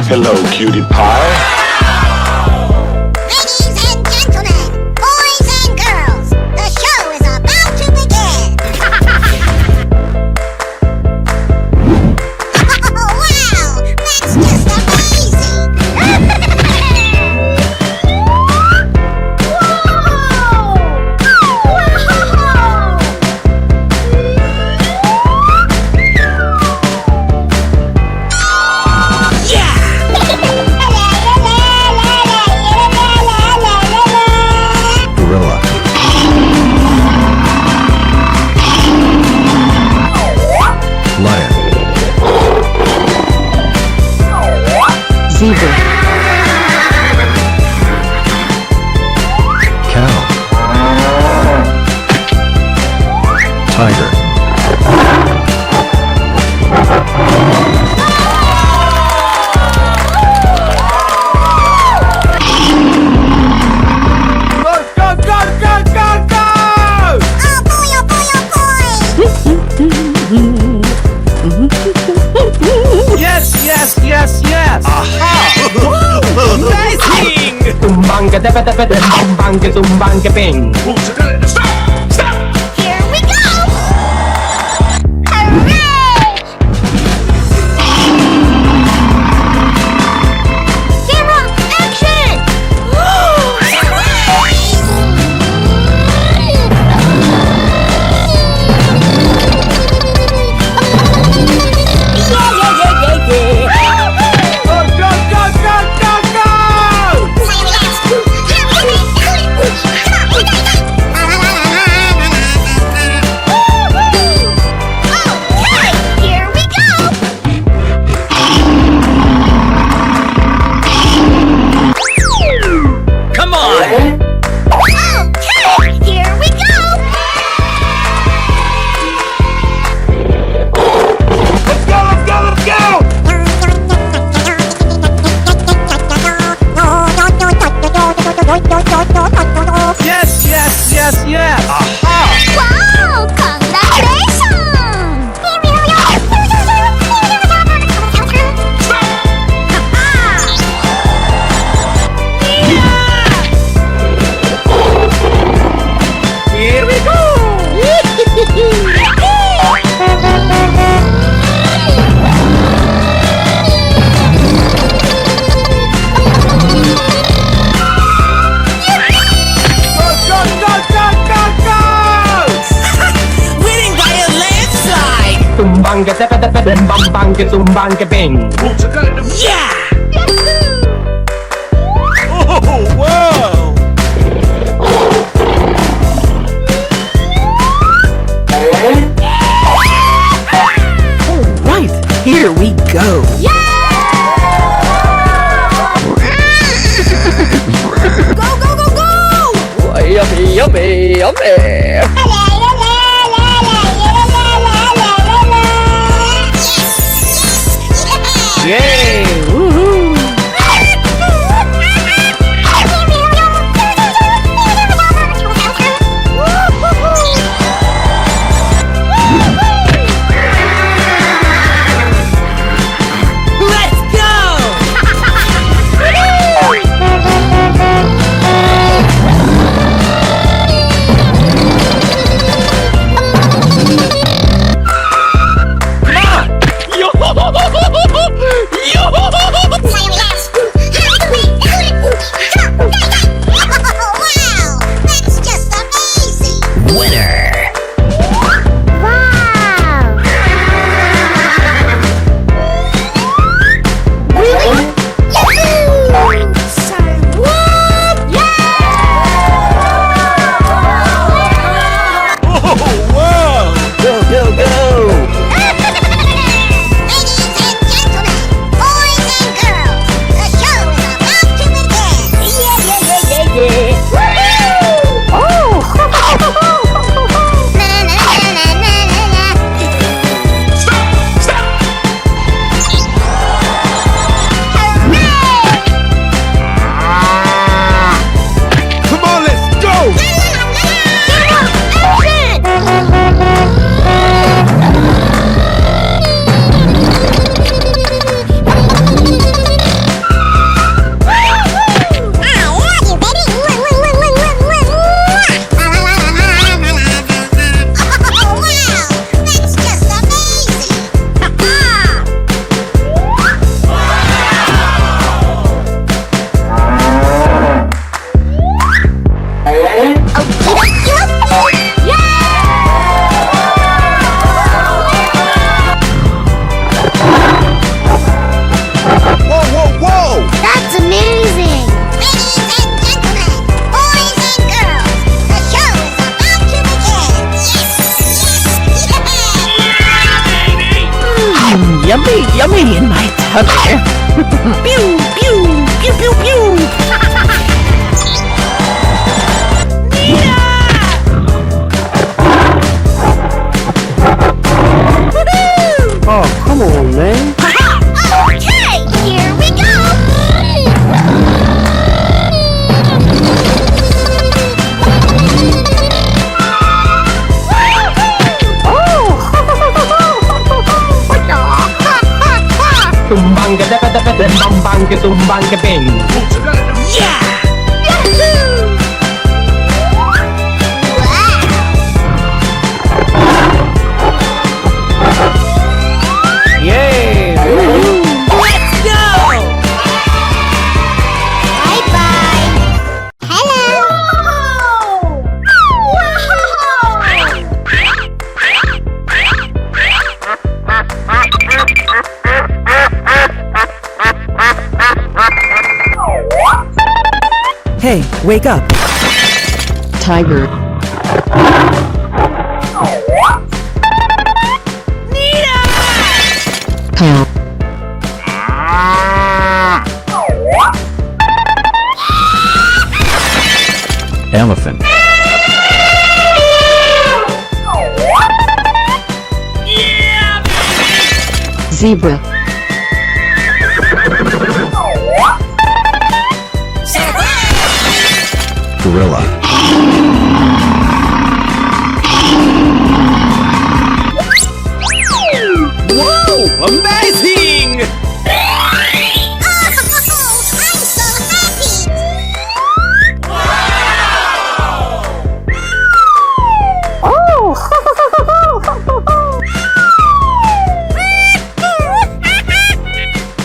Hello, cutie pie. Ladies and gentlemen, boys and girls, the show is about to begin. Oh, wow, that's just amazing. Gorilla. Lion. Zebra. Cow. Tiger. Oh boy, oh boy, oh boy. Yes. Amazing! Tumbanga da da da da tumbanga tumbanga bing. Here we go. Hooray! Camera, action! Come on! Okay, here we go! Let's go! Yes! Wow! Congratulations! Here we go! Go! Winning by a landslide! Tumbanga da da da da tumbanga tumbanga bing. Yeah! Oh, whoa! Right, here we go. Go! Yummy! Yay! Woohoo! Let's go! Yo! me in my tummy. Pew, pew, pew, pew, pew. Oh, come on, man. Okay, here we go. Tumbang ka dapat bambang ka tumbang ka ping. Yeah! Yahoo! Yay! Let's go! Bye-bye. Hello! Hey, wake up. Tiger, cow, Elephant. zebra, Gorilla. Whoa! Amazing! Oh, I'm so happy!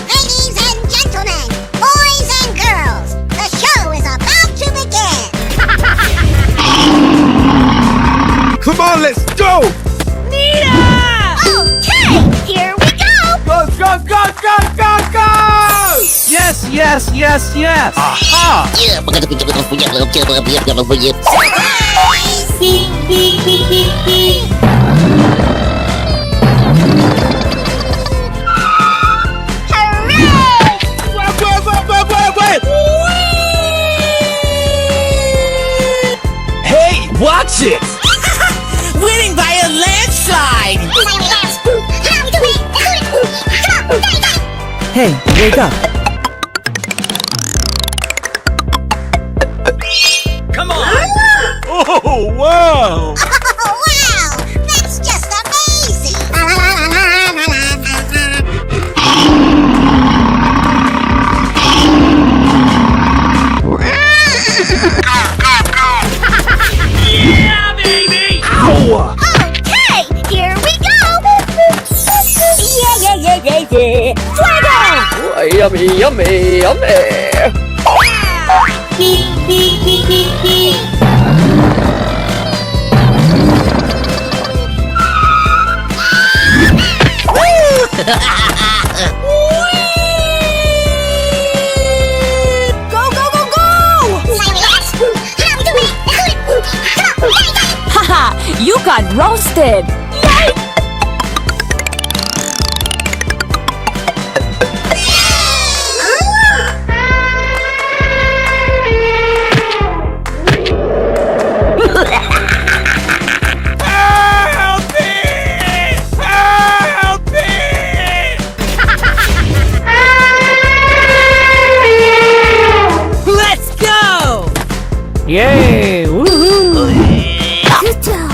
Ladies and gentlemen, boys and girls, the show is about to begin. Come on, let's go! Okay, here we go. Go, go, go, go, go, go! Yes, yes, yes, yes! Aha! Hooray! Wait! Hey, watch it! Winning by a landslide. Hey, wake up. Come on! Oh, wow! Oh, wow! That's just amazing! Yeah, baby! Ow! Okay, here we go! Yeah! Fuego! Oh, yummy, yummy, yummy! Go, go, go, go! Haha, you got roasted. Help me! Help me! Let's go! Yay! Woohoo! Good job!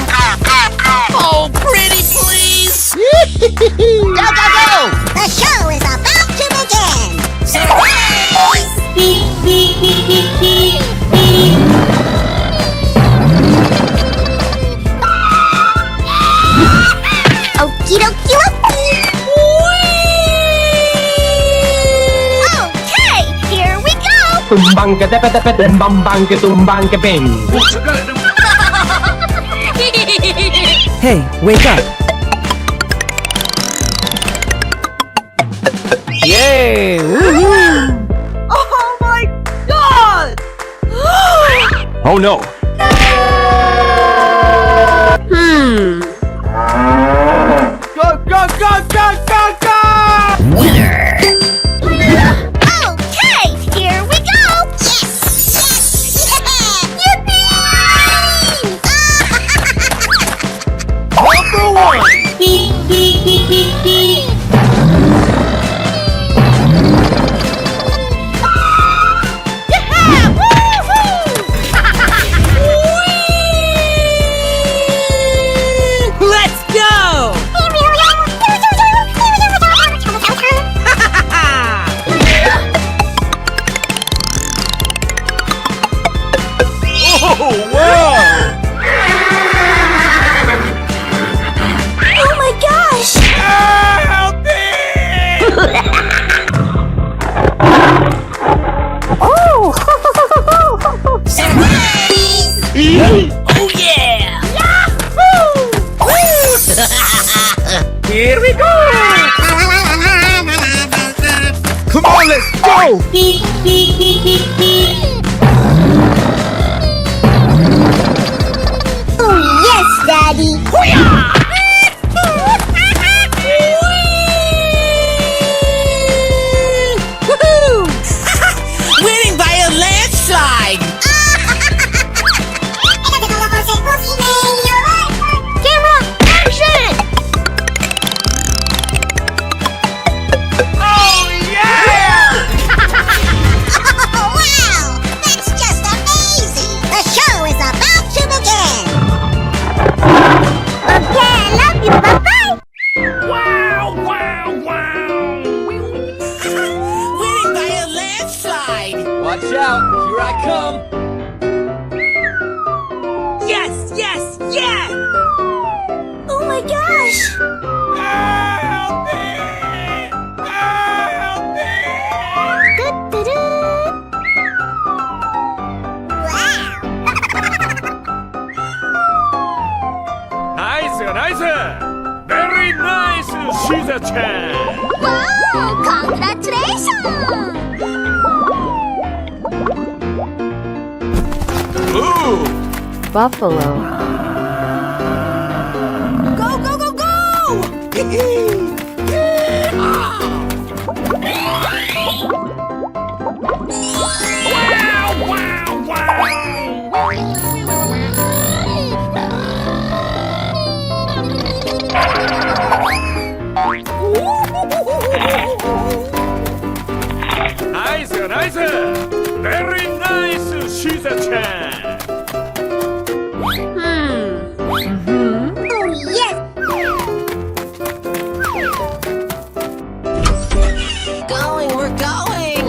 Oh, pretty please! Go, go, go! The show is about to begin! Surprise! Okie dokie Okay, here we go! Tumbang ka dapat bambang ka tumbang ka ping. Hey, wake up. Yay! Woohoo! Oh my god! Oh no! Go, go, go, go, go, go! Oh! Surprise! Oh yeah! Yahoo! Here we go! Come on, let's go! Oh, yes, Daddy! Woohoo! Winning by a landslide! Camera, action! Oh, yeah! Oh, wow! That's just amazing! The show is about to begin! Okay, I love you, bye-bye! Wow! Wow! Wow! Winning by a landslide! Watch out, here I come. Yes! Yes! Yes! Oh my gosh! Help me! Help me! Du-du-du. Wow! Nice, nice. Very nice, Shiza-chan. Wow! Congratulations! Ooh. Buffalo. Go! Go! Go! Go! Wow, wow, wow. Nice, nice. Very nice, Shiza-chan. Oh, yes! Going, we're going!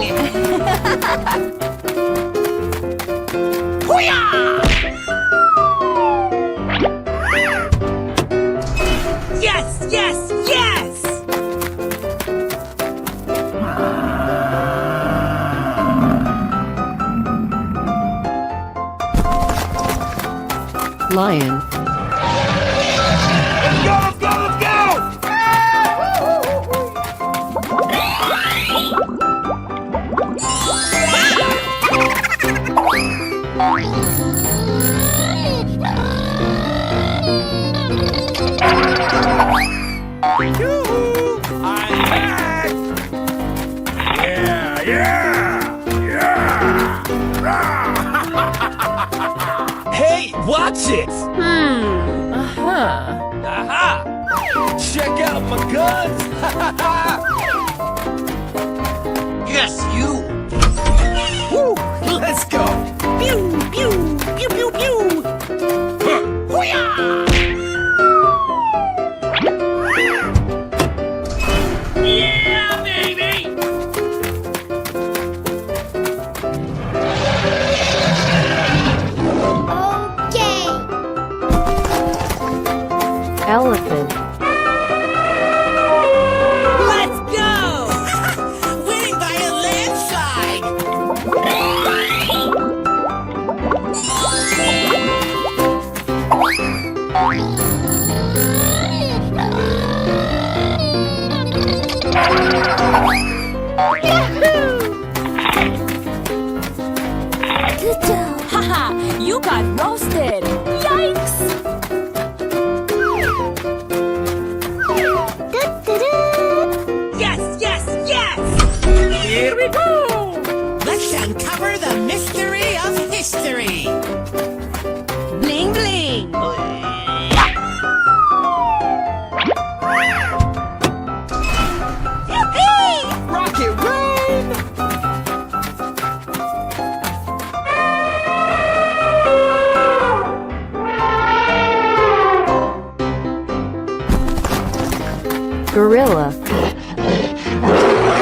Yes, yes, yes! Lion. Let's go, let's go, let's go. Yoo-hoo, I'm back. Yeah, yeah, yeah. Hey, watch it! Aha! Check out my guns! Yes, you! Woo! Let's go! Pew, pew, pew, pew, pew! Yeah, baby! Okay! Elephant. Let's go! Winning by a landslide! Good job! Haha, you got roasted. Yikes! Du-du-du. Yes, yes, yes! Here we go! Let's uncover the mystery of history! Bling, bling! Yippee! Rocket room! Gorilla.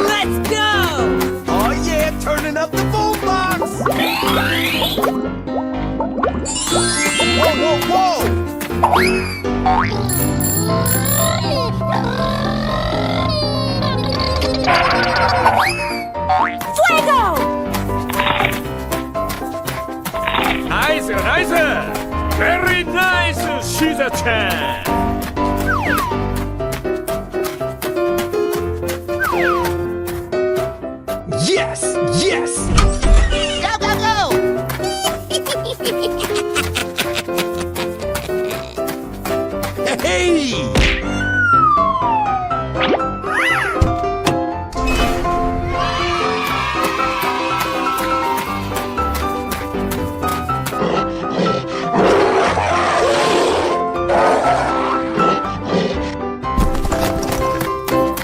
Let's go! Oh yeah, turning up the boombox! Whoa, whoa, whoa!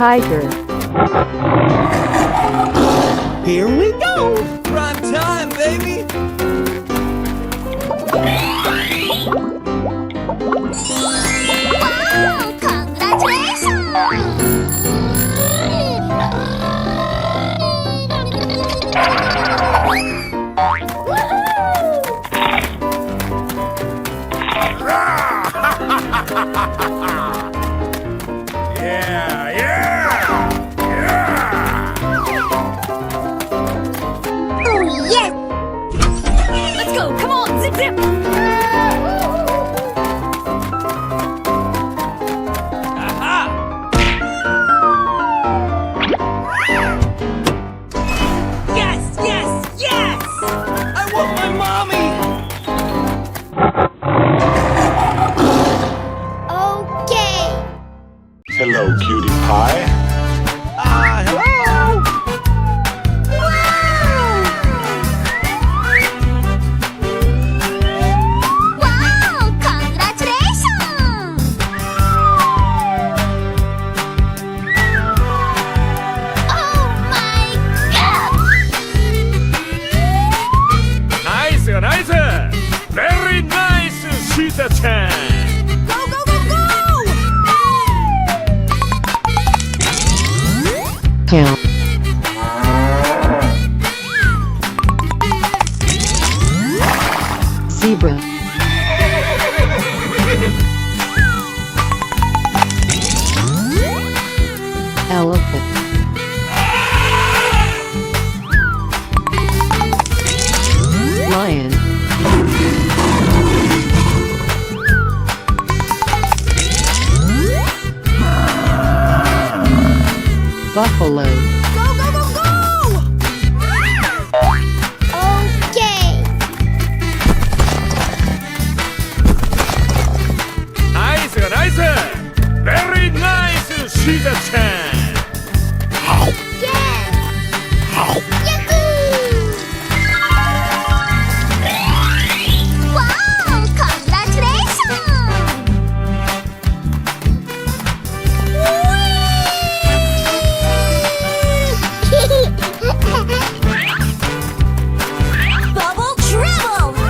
Tiger. Here we go. Prime time, baby. Wow! Yeah, yeah, yeah. Oh, yes! Let's go. Come on. Zip, zip. Yes, yes, yes! I want my mommy. Okay. Hello, cutie pie. Hello. Wow! Congratulations! Oh my god! Nice, nice. Very nice, Shiza-chan. Go, go, go, go! Count. Zebra. Elephant. Lion. Buffalo. Go, go, go, go! Okay. Nice, nice. Very nice, Shiza-chan. Yes! Yahoo! Wow! Congratulations! Bubble trouble.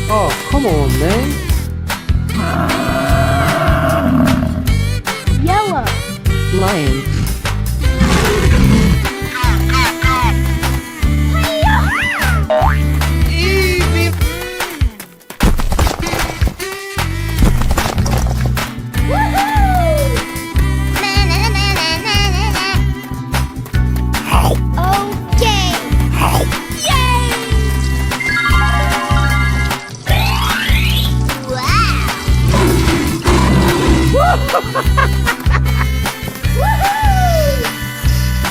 Oh, come on, man. Yellow. Lion. Easy. Okay.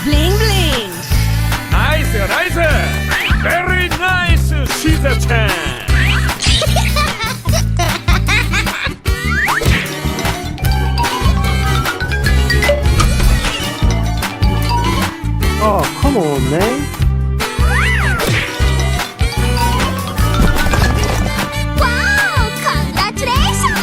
Bling, bling. Nice, nice. Very nice, Shiza-chan. Oh, come on, man. Wow! Congratulations!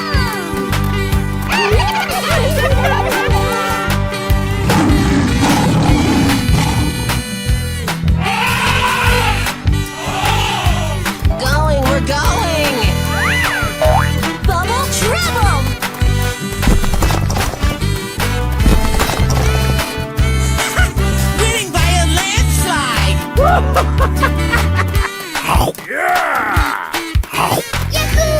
Going, we're going! Bubble trouble. Winning by a landslide! Yeah. Yahoo!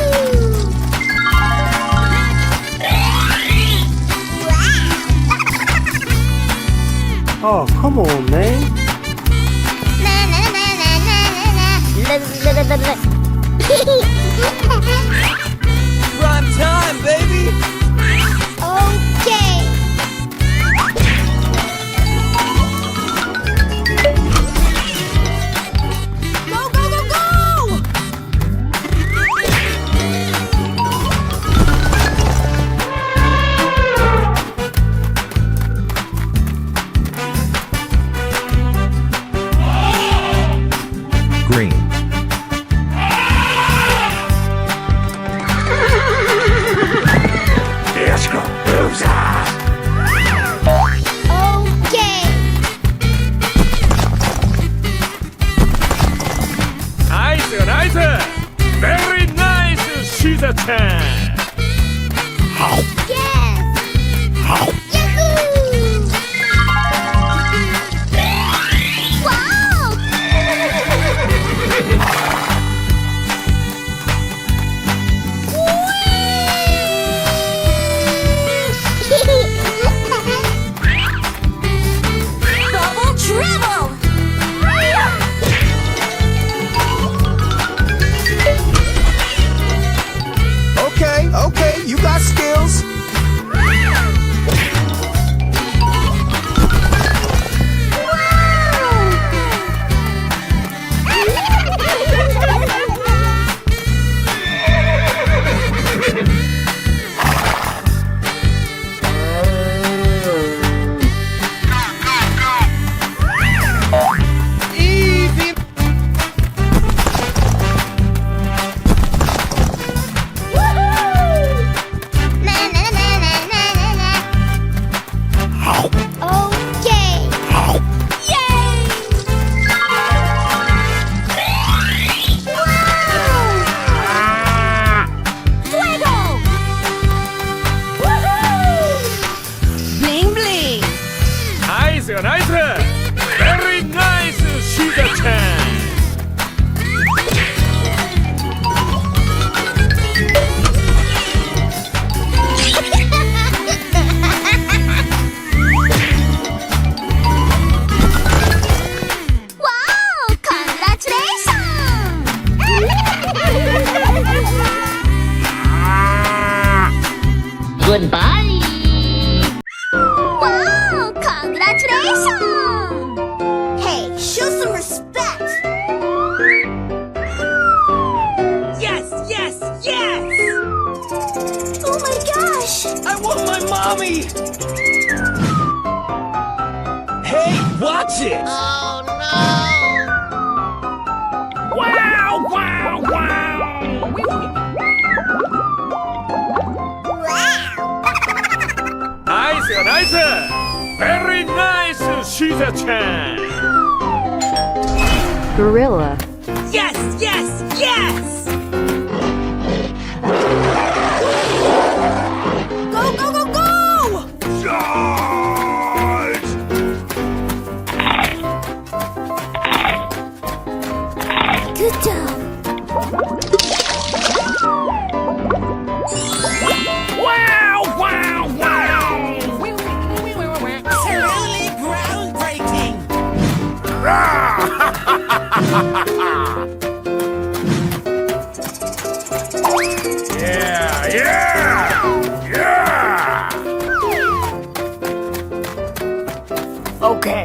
Oh, come on, man. Na na na na na na na. Prime time, baby. Okay. Go, go, go, go! the chance. Yes! Yahoo! Wow! Bubble dribble. Okay, you got skills. Easy. Na na na na na na na. Okay. Yay! Wow! Fuego. Woohoo! Bling bling. 나이스 나이스. Very nice. She's a chance. Wow! Congratulations! Goodbye. Wow! Congratulations! Hey, show some respect! Yes, yes, yes! Oh my gosh! I want my mommy. Hey, watch it. Wow wow wow. 나이스 나이스. Very nice. She's a chance. Gorilla. Yes, yes, yes! Go go go go. Charge. Good job. Wow wow wow. Truly groundbreaking! Yeah yeah yeah. Okay.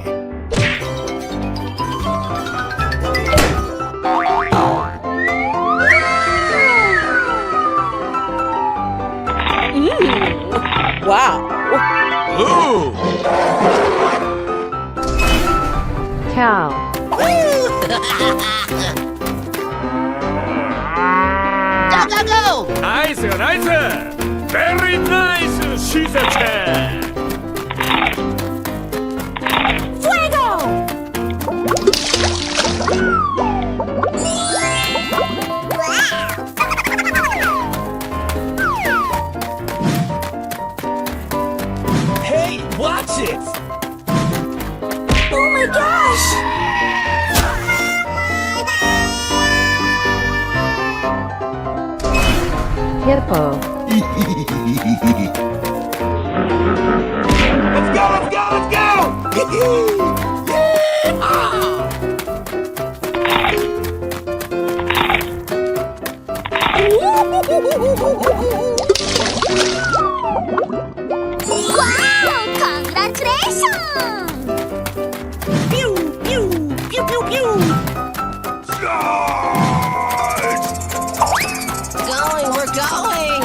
Ooh. Cow. 나이스 나이스. Very nice. She's a chance. Fuego. Hey, watch it. Oh my gosh. Hippo. Let's go, let's go, let's go. Wow! Congratulations! Pew, pew, pew, pew, pew! Going, we're going.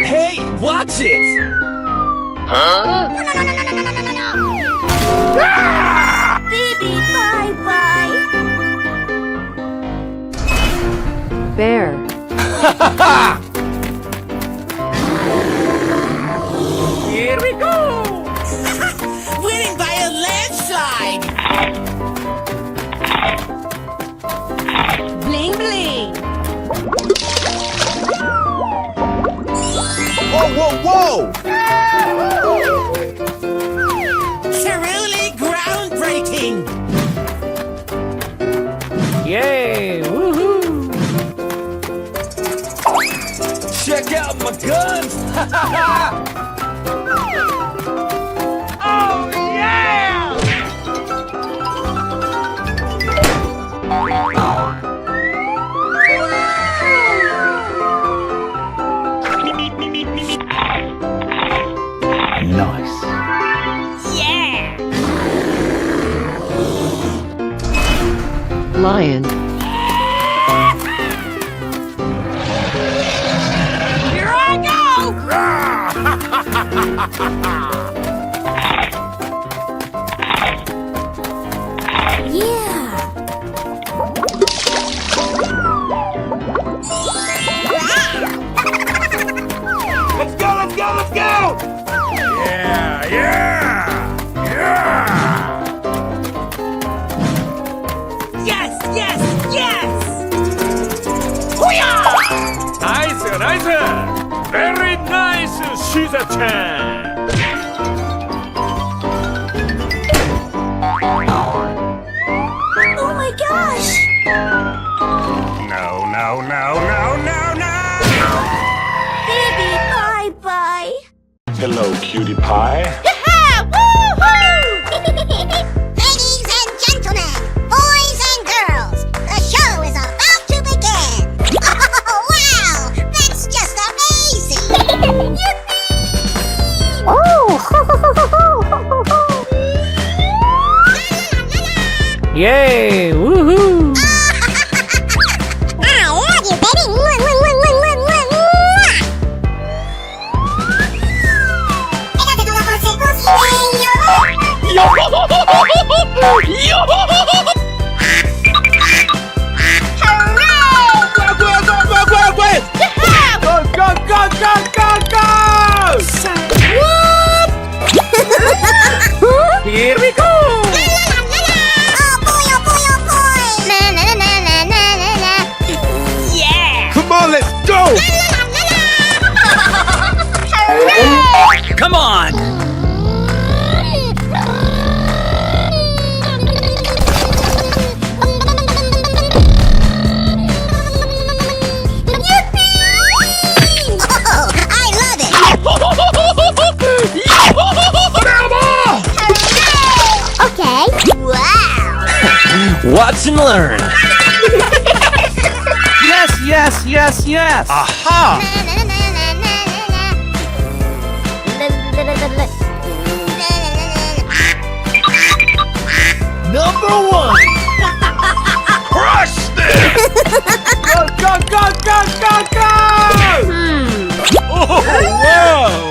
Hey, watch it. Baby, bye bye. Bear. Here we go. Bling bling. Whoa, whoa, whoa! Truly groundbreaking. Yay! Woohoo! Check out my guns! Oh yeah! Nice. Lion. Here I go. Yeah. Let's go, let's go, let's go! Yeah, yeah, yeah. Yes, yes, yes. Nice, nice. Very nice, Caesar-chan. Oh my gosh. No, no, no, no, no, no. Baby, bye-bye. Hello, cutie pie. Ladies and gentlemen, boys and girls, the show is about to begin. Oh, wow! That's just amazing! Yay! Woohoo! I love you, baby! Go, go, go, go, go, go! Here we go! Come on, let's go! Come on! I love it! Okay. Wow! Watch and learn! Yes, yes, yes, yes! Aha! Number one! Crush this! Go, go, go, go, go, go! Oh, wow!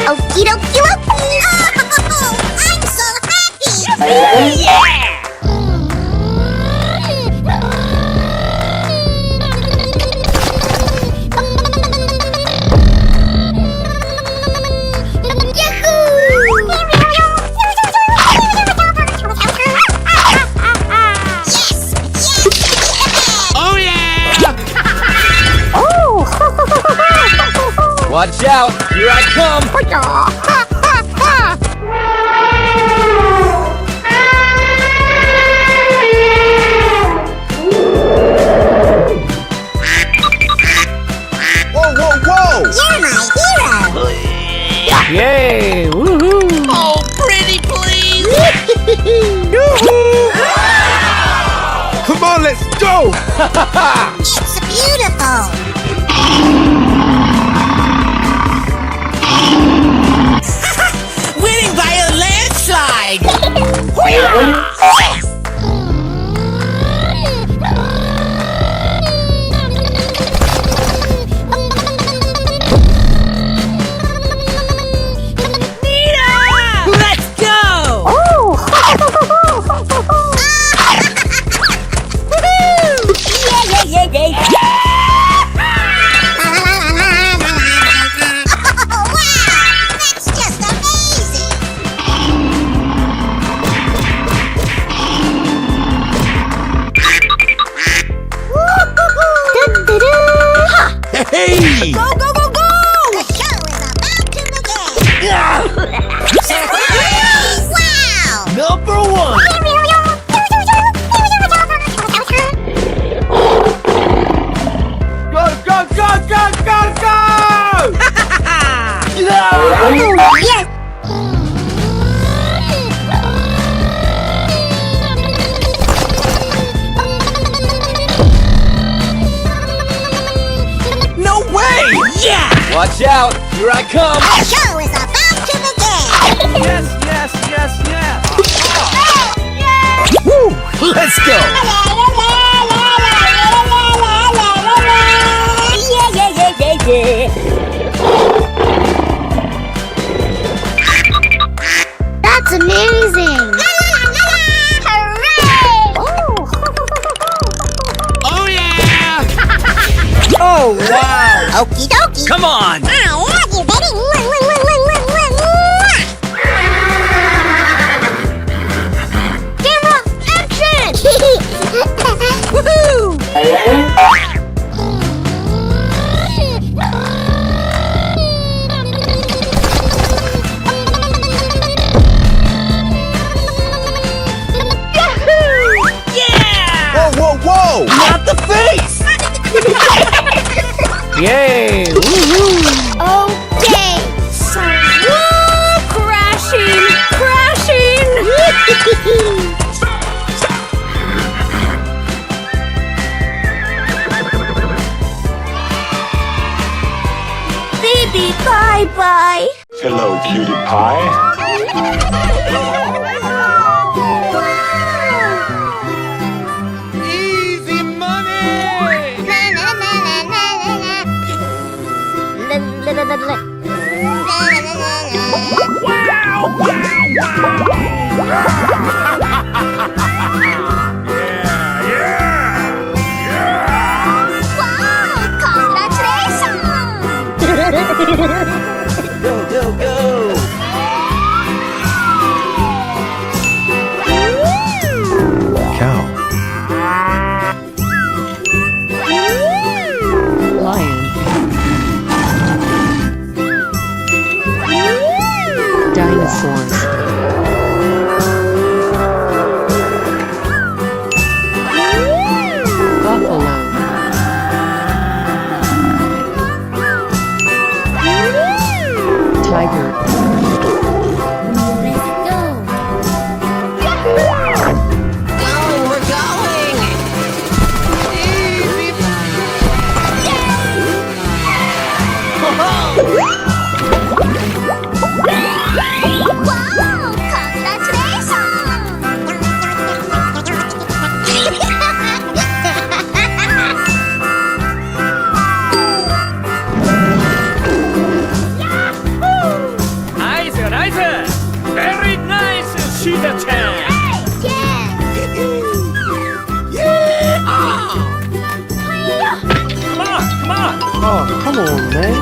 Okie dokie dokie! Oh, I'm so happy! Yes! Yes! Oh yeah! Watch out! Here I come! Whoa, whoa, whoa! You're my hero! Yay! Woohoo! Oh, pretty please. Come on, let's go! It's beautiful! Winning by a landslide. Let's go. La la la Yippee! Go, go, go, go! The show is about to begin. Surprise! Wow! Number 1! Go, go, go, go, go, go! Yes! No way! Yeah! Watch out! Here I come! The show is about to begin. Yes, yes, yes, yes! Woo! Let's go! That's amazing! Hooray! Oh yeah! Oh wow! Okie dokie! Come on! I love you, baby! Camera, action! Woohoo! Whoa, whoa, whoa! Not the face! Yay! Woohoo! Okay! So, woo! Crashing! Crashing! Baby, bye-bye! Hello, cutie pie. Easy money! Go, go, go! Cow. Lion. Dinosaurs. Buffalo. Tiger. We're going! Wow! Nice, nice. Very nice, Shiza-chan. Come on, come on. Oh, come on, man.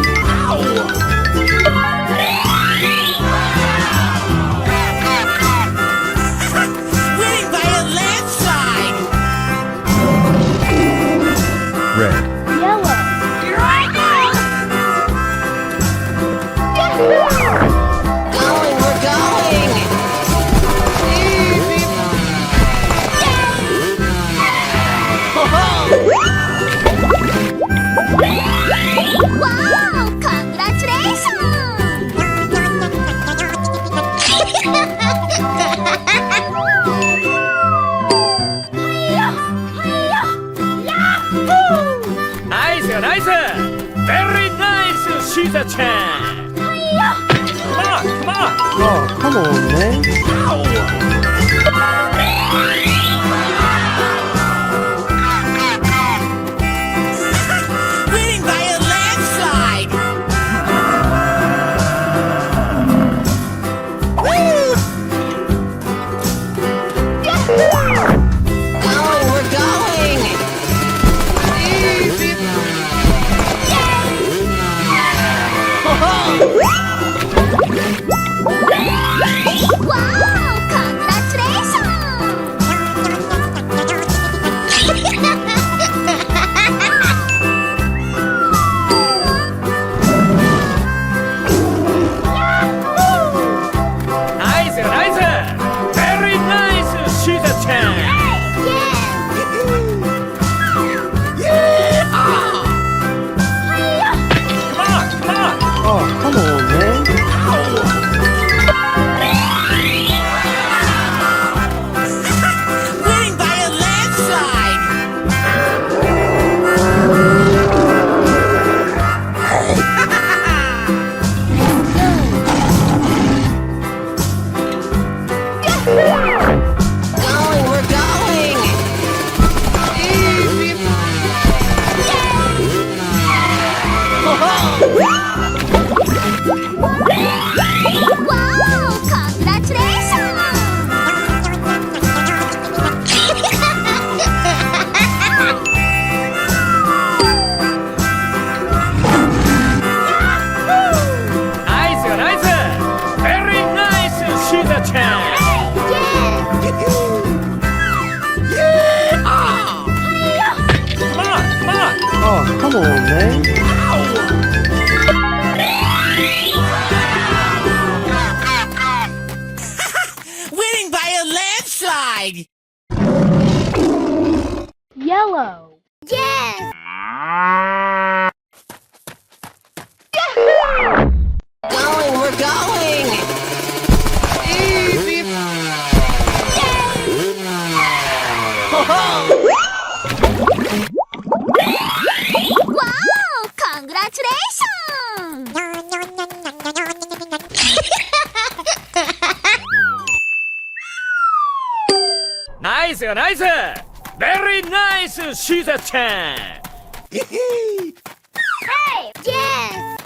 Winning by a landslide! Red. Going, we're going! Wow! Congratulations! Nice, nice. Very nice, Shiza-chan. Come on, come on. Oh, come on, man. Winning by a landslide! Going, we're going! Wow! Congratulations! chance. Come on, come on. Oh, come on, man. Winning by a landslide! Yellow. Yes. Going, we're going! Easy! Wow! Congratulations! Nice, nice. Very nice, Shiza-chan. Hey! Yes!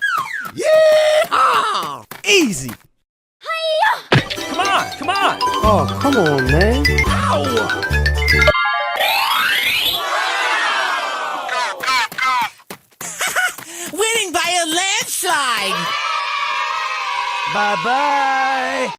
Easy. Come on, come on. Oh, come on, man. Winning by a landslide! Bye-bye.